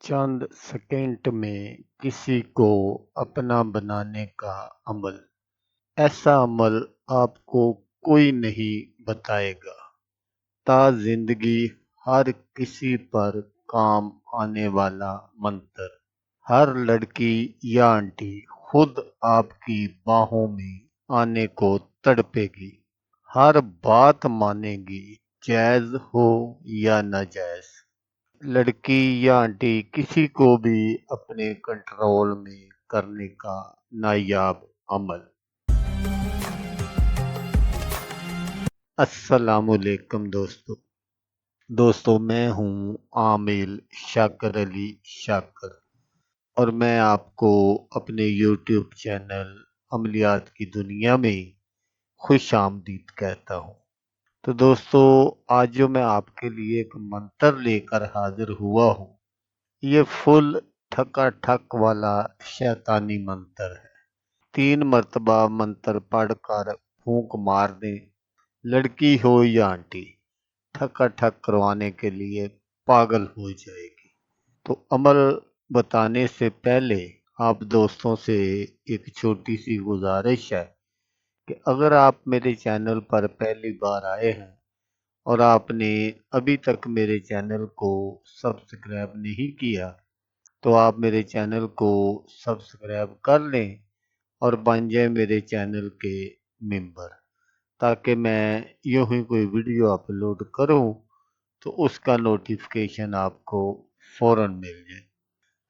चंद second में किसी को अपना बनाने का अमल। ऐसा अमल आपको कोई नहीं बताएगा। ता जिंदगी हर किसी पर काम आने वाला मंत्र। हर लड़की या आंटी खुद आपकी बाहों में आने को तड़पेगी। हर बात मानेगी, जायज हो या नाजायज। लड़की या आंटी किसी को भी अपने कंट्रोल में करने का नायाब अमल। अस्सलामुअलैकुम दोस्तों, मैं हूँ आमिल शाकर अली शाकर और मैं आपको अपने यूट्यूब चैनल अमलियात की दुनिया में खुश आमदीद कहता हूँ। तो दोस्तों, आज जो मैं आपके लिए एक मंत्र लेकर हाजिर हुआ हूँ, ये फुल ठका-ठक वाला शैतानी मंत्र है। 3 मर्तबा मंत्र पढ़कर फूंक मार दें, लड़की हो या आंटी, ठका-ठक करवाने के लिए पागल हो जाएगी। तो अमल बताने से पहले आप दोस्तों से एक छोटी सी गुजारिश है कि अगर आप मेरे चैनल पर पहली बार आए हैं और आपने अभी तक मेरे चैनल को सब्सक्राइब नहीं किया, तो आप मेरे चैनल को सब्सक्राइब कर लें और बन जाए मेरे चैनल के मेंबर, ताकि मैं यूं ही कोई वीडियो अपलोड करूं तो उसका नोटिफिकेशन आपको फ़ौरन मिल जाए।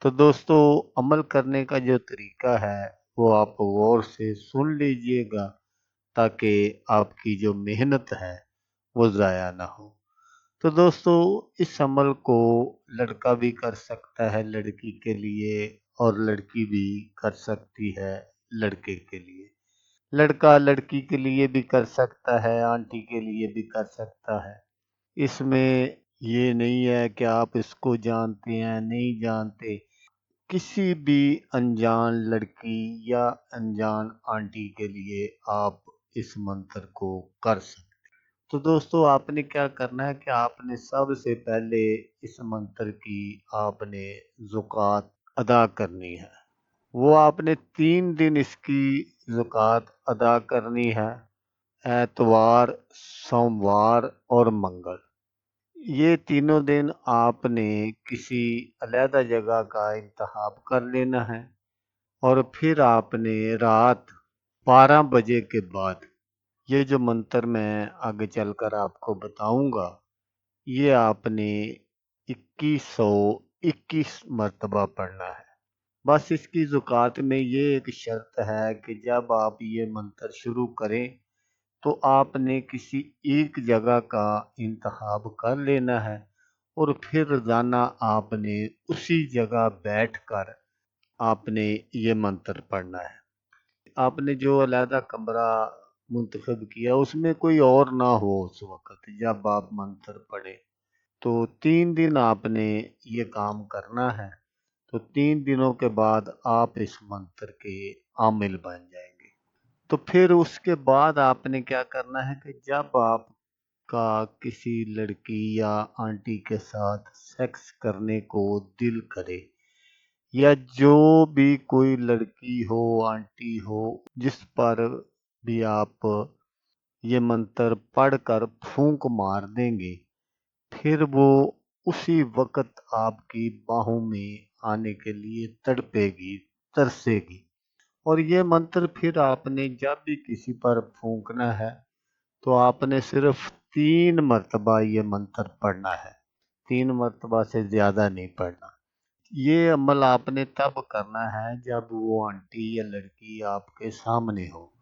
तो दोस्तों, अमल करने का जो तरीका है वो आप गौर से सुन लीजिएगा, ताकि आपकी जो मेहनत है वो ज़ाया ना हो। तो दोस्तों, इस अमल को लड़का भी कर सकता है लड़की के लिए, और लड़की भी कर सकती है लड़के के लिए। लड़का लड़की के लिए भी कर सकता है, आंटी के लिए भी कर सकता है। इसमें ये नहीं है कि आप इसको जानते हैं नहीं जानते। किसी भी अनजान लड़की या अनजान आंटी के लिए आप इस मंत्र को कर सकते। तो दोस्तों, आपने क्या करना है कि आपने सबसे पहले इस मंत्र की आपने ज़कात अदा करनी है। वो आपने 3 दिन इसकी ज़कात अदा करनी है, एतवार, सोमवार और मंगल। ये तीनों दिन आपने किसी अलहदा जगह का इंतखाब कर लेना है, और फिर आपने रात 12 बजे के बाद, ये जो मंत्र मैं आगे चलकर आपको बताऊंगा, ये आपने 2121 मर्तबा पढ़ना है। बस इसकी ज़ुकात में ये एक शर्त है कि जब आप ये मंत्र शुरू करें तो आपने किसी एक जगह का इंतखाब कर लेना है, और फिर रोज़ाना आपने उसी जगह बैठकर आपने ये मंत्र पढ़ना है। आपने जो अलहदा कमरा मुंतखब किया उसमें कोई और ना हो उस वक़्त जब आप मंत्र पढ़ें। तो 3 दिन आपने ये काम करना है। तो 3 दिनों के बाद आप इस मंत्र के आमिल बन जाएंगे। तो फिर उसके बाद आपने क्या करना है कि जब आपका किसी लड़की या आंटी के साथ सेक्स करने को दिल करे, या जो भी कोई लड़की हो आंटी हो जिस पर भी आप ये मंत्र पढ़कर फूंक मार देंगे, फिर वो उसी वक़्त आपकी बाहों में आने के लिए तड़पेगी, तरसेगी। और ये मंत्र फिर आपने जब भी किसी पर फूंकना है तो आपने सिर्फ 3 मर्तबा ये मंत्र पढ़ना है। 3 मर्तबा से ज़्यादा नहीं पढ़ना। ये अमल आपने तब करना है जब वो आंटी या लड़की आपके सामने हो।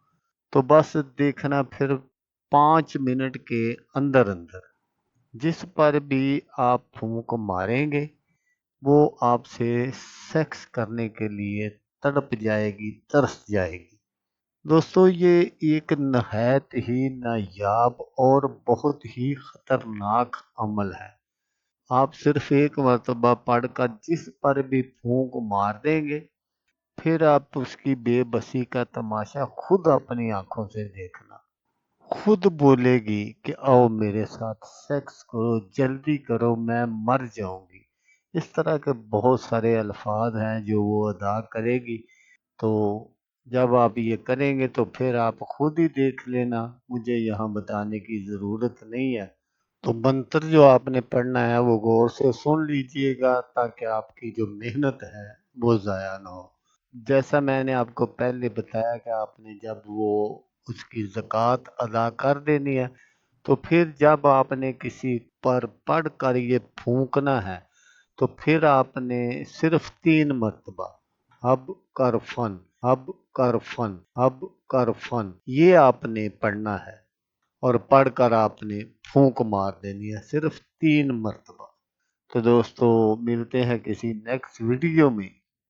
तो बस देखना फिर 5 मिनट के अंदर अंदर जिस पर भी आप फूंक मारेंगे, वो आपसे सेक्स करने के लिए तड़प जाएगी, तरस जाएगी। दोस्तों, ये एक नहायत ही नायाब और बहुत ही खतरनाक अमल है। आप सिर्फ एक मर्तबा पढ़कर जिस पर भी फूंक मार देंगे, फिर आप उसकी बेबसी का तमाशा खुद अपनी आंखों से देखना। खुद बोलेगी कि आओ मेरे साथ सेक्स करो, जल्दी करो, मैं मर जाऊंगी। اس طرح کے بہت سارے الفاظ ہیں جو وہ ادا کرے گی، تو جب آپ یہ کریں گے تو پھر آپ خود ہی دیکھ لینا، مجھے یہاں بتانے کی ضرورت نہیں ہے۔ تو منتر جو آپ نے پڑھنا ہے وہ غور سے سن لیجئے گا تاکہ آپ کی جو محنت ہے وہ ضائع نہ ہو۔ جیسا میں نے آپ کو پہلے بتایا کہ آپ نے جب وہ اس کی زکوٰۃ ادا کر دینی ہے، تو پھر جب آپ نے کسی پر پڑھ کر یہ پھونکنا ہے تو پھر آپ نے صرف 3 مرتبہ اب کر فن، اب کر فن، اب کر فن یہ آپ نے پڑھنا ہے، اور پڑھ کر آپ نے پھونک مار دینی ہے صرف 3 مرتبہ۔ تو دوستو ملتے ہیں کسی نیکسٹ ویڈیو میں۔